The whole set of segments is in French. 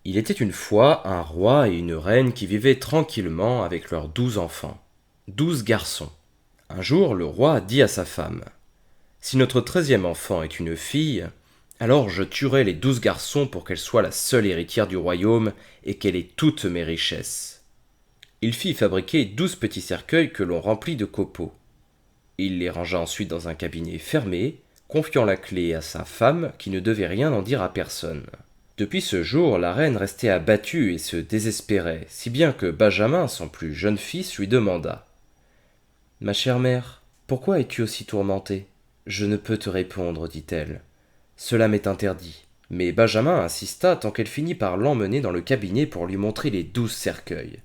Il était une fois un roi et une reine qui vivaient tranquillement avec leurs 12 enfants, 12 garçons. Un jour, le roi dit à sa femme: Si notre 13e enfant est une fille, alors je tuerai les 12 garçons pour qu'elle soit la seule héritière du royaume et qu'elle ait toutes mes richesses. Il fit fabriquer 12 petits cercueils que l'on remplit de copeaux. Il les rangea ensuite dans un cabinet fermé, confiant la clé à sa femme qui ne devait rien en dire à personne. Depuis ce jour, la reine restait abattue et se désespérait, si bien que Benjamin, son plus jeune fils, lui demanda: Ma chère mère, pourquoi es-tu aussi tourmentée? Je ne peux te répondre, dit-elle. Cela m'est interdit. Mais Benjamin insista tant qu'elle finit par l'emmener dans le cabinet pour lui montrer les 12 cercueils.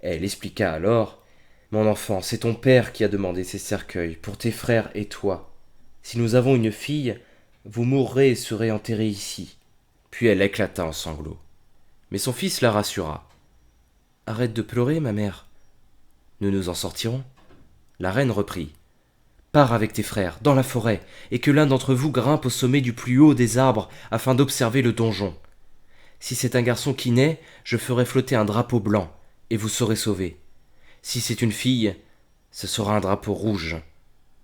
Elle expliqua alors: Mon enfant, c'est ton père qui a demandé ces cercueils, pour tes frères et toi. Si nous avons une fille, vous mourrez et serez enterrés ici. Puis elle éclata en sanglots. Mais son fils la rassura. Arrête de pleurer, ma mère. Nous nous en sortirons. La reine reprit: Pars avec tes frères, dans la forêt, et que l'un d'entre vous grimpe au sommet du plus haut des arbres afin d'observer le donjon. Si c'est un garçon qui naît, je ferai flotter un drapeau blanc, et vous serez sauvés. Si c'est une fille, ce sera un drapeau rouge,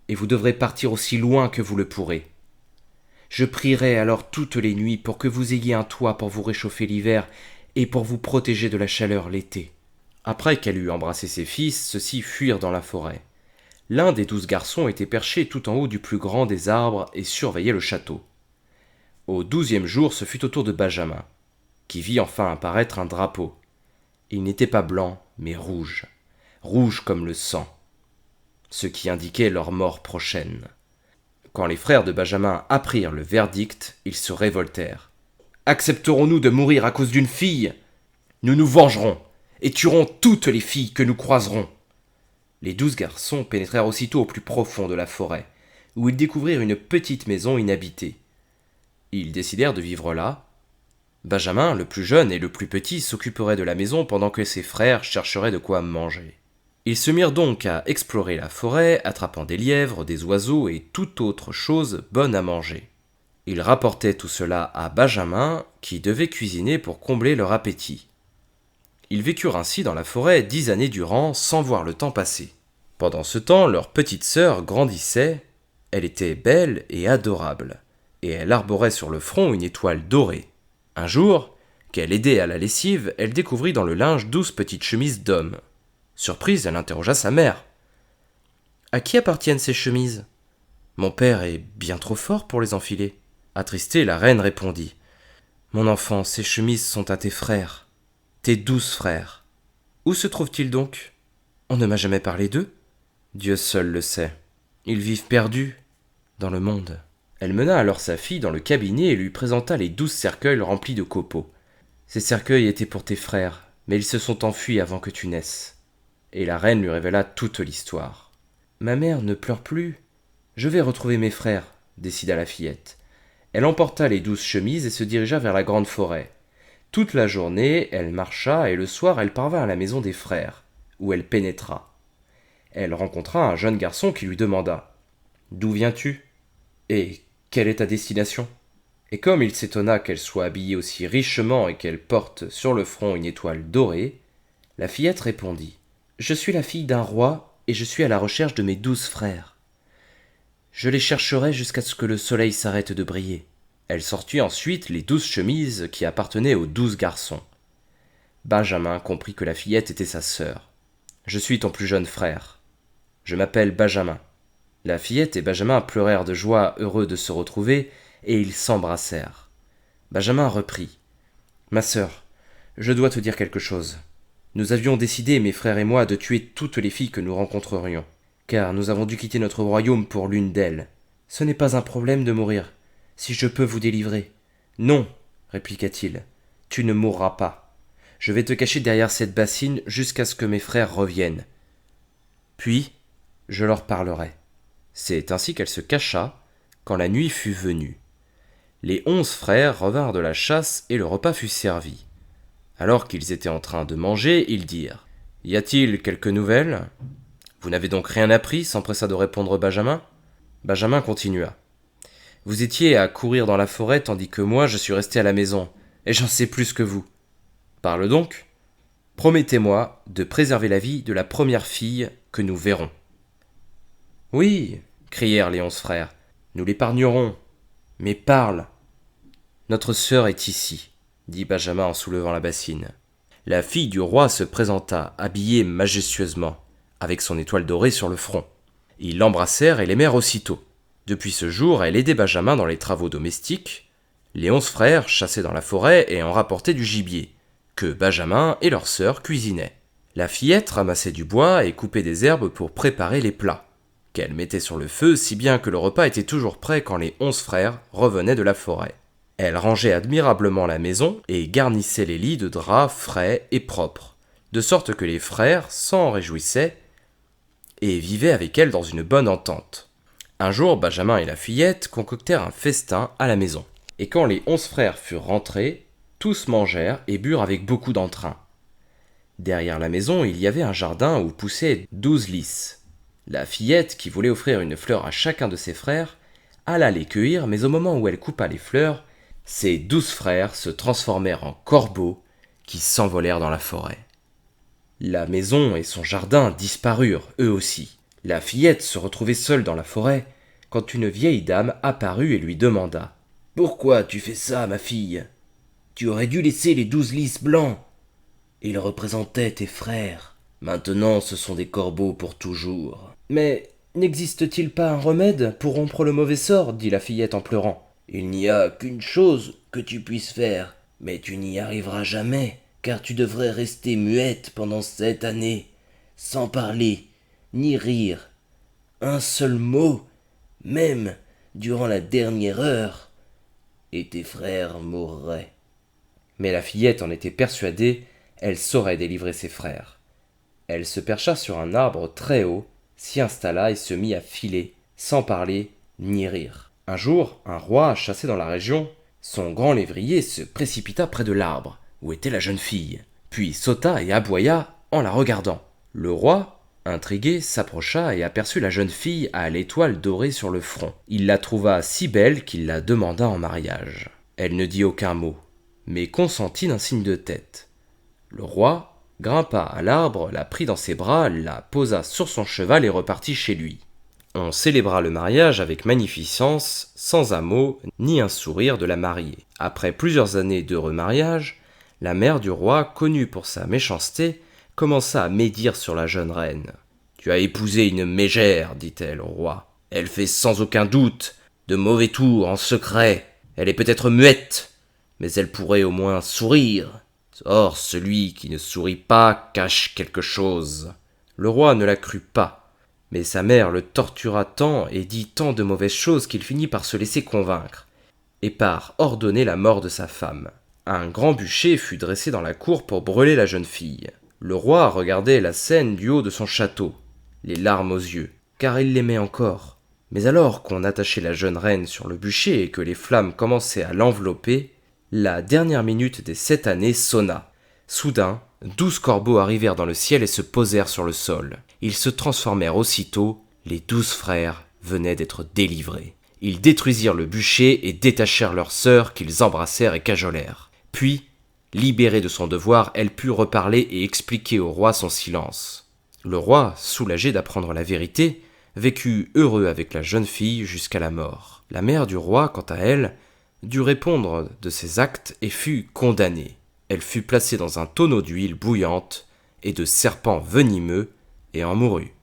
et vous devrez partir aussi loin que vous le pourrez. Je prierai alors toutes les nuits pour que vous ayez un toit pour vous réchauffer l'hiver et pour vous protéger de la chaleur l'été. Après qu'elle eut embrassé ses fils, ceux-ci fuirent dans la forêt. L'un des 12 garçons était perché tout en haut du plus grand des arbres et surveillait le château. Au 12e jour, ce fut au tour de Benjamin, qui vit enfin apparaître un drapeau. Il n'était pas blanc, mais rouge, rouge comme le sang, ce qui indiquait leur mort prochaine. Quand les frères de Benjamin apprirent le verdict, ils se révoltèrent. Accepterons-nous de mourir à cause d'une fille? Nous nous vengerons et tuerons toutes les filles que nous croiserons. Les 12 garçons pénétrèrent aussitôt au plus profond de la forêt, où ils découvrirent une petite maison inhabitée. Ils décidèrent de vivre là. Benjamin, le plus jeune et le plus petit, s'occuperait de la maison pendant que ses frères chercheraient de quoi manger. Ils se mirent donc à explorer la forêt, attrapant des lièvres, des oiseaux et toute autre chose bonne à manger. Ils rapportaient tout cela à Benjamin, qui devait cuisiner pour combler leur appétit. Ils vécurent ainsi dans la forêt 10 années durant, sans voir le temps passer. Pendant ce temps, leur petite sœur grandissait. Elle était belle et adorable, et elle arborait sur le front une étoile dorée. Un jour, qu'elle aidait à la lessive, elle découvrit dans le linge 12 petites chemises d'homme. Surprise, elle interrogea sa mère. À qui appartiennent ces chemises? Mon père est bien trop fort pour les enfiler. Attristée, la reine répondit: Mon enfant, ces chemises sont à tes frères, tes 12 frères. Où se trouvent-ils donc? On ne m'a jamais parlé d'eux. Dieu seul le sait. Ils vivent perdus dans le monde. Elle mena alors sa fille dans le cabinet et lui présenta les 12 cercueils remplis de copeaux. Ces cercueils étaient pour tes frères, mais ils se sont enfuis avant que tu naisses. Et la reine lui révéla toute l'histoire. Ma mère ne pleure plus. Je vais retrouver mes frères, décida la fillette. Elle emporta les 12 chemises et se dirigea vers la grande forêt. Toute la journée, elle marcha et le soir, elle parvint à la maison des frères, où elle pénétra. Elle rencontra un jeune garçon qui lui demanda: D'où viens-tu? Et quelle est ta destination? Et comme il s'étonna qu'elle soit habillée aussi richement et qu'elle porte sur le front une étoile dorée, la fillette répondit: Je suis la fille d'un roi et je suis à la recherche de mes 12 frères. Je les chercherai jusqu'à ce que le soleil s'arrête de briller. Elle sortit ensuite les 12 chemises qui appartenaient aux 12 garçons. Benjamin comprit que la fillette était sa sœur. Je suis ton plus jeune frère. Je m'appelle Benjamin. La fillette et Benjamin pleurèrent de joie, heureux de se retrouver, et ils s'embrassèrent. Benjamin reprit: Ma sœur, je dois te dire quelque chose. Nous avions décidé, mes frères et moi, de tuer toutes les filles que nous rencontrerions, car nous avons dû quitter notre royaume pour l'une d'elles. Ce n'est pas un problème de mourir, si je peux vous délivrer. Non, répliqua-t-il, tu ne mourras pas. Je vais te cacher derrière cette bassine jusqu'à ce que mes frères reviennent. Puis, je leur parlerai. C'est ainsi qu'elle se cacha, quand la nuit fut venue. Les 11 frères revinrent de la chasse et le repas fut servi. Alors qu'ils étaient en train de manger, ils dirent: Y a-t-il quelques nouvelles? Vous n'avez donc rien appris? S'empressa de répondre Benjamin. Benjamin continua: Vous étiez à courir dans la forêt tandis que moi je suis resté à la maison, et j'en sais plus que vous. Parle donc. Promettez-moi de préserver la vie de la première fille que nous verrons. Oui, crièrent les 11 frères, nous l'épargnerons. Mais parle. Notre sœur est ici, dit Benjamin en soulevant la bassine. La fille du roi se présenta, habillée majestueusement, avec son étoile dorée sur le front. Ils l'embrassèrent et l'aimèrent aussitôt. Depuis ce jour, elle aidait Benjamin dans les travaux domestiques. Les 11 frères chassaient dans la forêt et en rapportaient du gibier, que Benjamin et leur sœur cuisinaient. La fillette ramassait du bois et coupait des herbes pour préparer les plats, qu'elle mettait sur le feu si bien que le repas était toujours prêt quand les 11 frères revenaient de la forêt. Elle rangeait admirablement la maison et garnissait les lits de draps frais et propres, de sorte que les frères s'en réjouissaient et vivaient avec elle dans une bonne entente. Un jour, Benjamin et la fillette concoctèrent un festin à la maison. Et quand les 11 frères furent rentrés, tous mangèrent et burent avec beaucoup d'entrain. Derrière la maison, il y avait un jardin où poussaient 12 lys. La fillette, qui voulait offrir une fleur à chacun de ses frères, alla les cueillir, mais au moment où elle coupa les fleurs, ses 12 frères se transformèrent en corbeaux qui s'envolèrent dans la forêt. La maison et son jardin disparurent, eux aussi. La fillette se retrouvait seule dans la forêt, quand une vieille dame apparut et lui demanda « Pourquoi tu fais ça, ma fille ? Tu aurais dû laisser les 12 lys blancs. Ils représentaient tes frères. Maintenant, ce sont des corbeaux pour toujours. »« Mais n'existe-t-il pas un remède pour rompre le mauvais sort ?» dit la fillette en pleurant. « Il n'y a qu'une chose que tu puisses faire, mais tu n'y arriveras jamais, car tu devrais rester muette pendant 7 années, sans parler, ni rire. Un seul mot, même durant la dernière heure, et tes frères mourraient. » Mais la fillette en était persuadée, elle saurait délivrer ses frères. Elle se percha sur un arbre très haut, s'y installa et se mit à filer, sans parler ni rire. Un jour, un roi chassé dans la région, son grand lévrier se précipita près de l'arbre, où était la jeune fille, puis sauta et aboya en la regardant. Le roi, intrigué, s'approcha et aperçut la jeune fille à l'étoile dorée sur le front. Il la trouva si belle qu'il la demanda en mariage. Elle ne dit aucun mot, mais consentit d'un signe de tête. Le roi grimpa à l'arbre, la prit dans ses bras, la posa sur son cheval et repartit chez lui. On célébra le mariage avec magnificence, sans un mot ni un sourire de la mariée. Après plusieurs années d'heureux mariage, la mère du roi, connue pour sa méchanceté, commença à médire sur la jeune reine. « Tu as épousé une mégère, dit-elle au roi. Elle fait sans aucun doute de mauvais tours en secret. Elle est peut-être muette, mais elle pourrait au moins sourire. Or, celui qui ne sourit pas cache quelque chose. » Le roi ne la crut pas, mais sa mère le tortura tant et dit tant de mauvaises choses qu'il finit par se laisser convaincre, et par ordonner la mort de sa femme. Un grand bûcher fut dressé dans la cour pour brûler la jeune fille. Le roi regardait la scène du haut de son château, les larmes aux yeux, car il l'aimait encore. Mais alors qu'on attachait la jeune reine sur le bûcher et que les flammes commençaient à l'envelopper, la dernière minute des 7 années sonna. Soudain, 12 corbeaux arrivèrent dans le ciel et se posèrent sur le sol. Ils se transformèrent aussitôt, les 12 frères venaient d'être délivrés. Ils détruisirent le bûcher et détachèrent leur sœur qu'ils embrassèrent et cajolèrent. Puis, libérée de son devoir, elle put reparler et expliquer au roi son silence. Le roi, soulagé d'apprendre la vérité, vécut heureux avec la jeune fille jusqu'à la mort. La mère du roi, quant à elle, dut répondre de ses actes et fut condamnée. Elle fut placée dans un tonneau d'huile bouillante et de serpents venimeux et en mourut.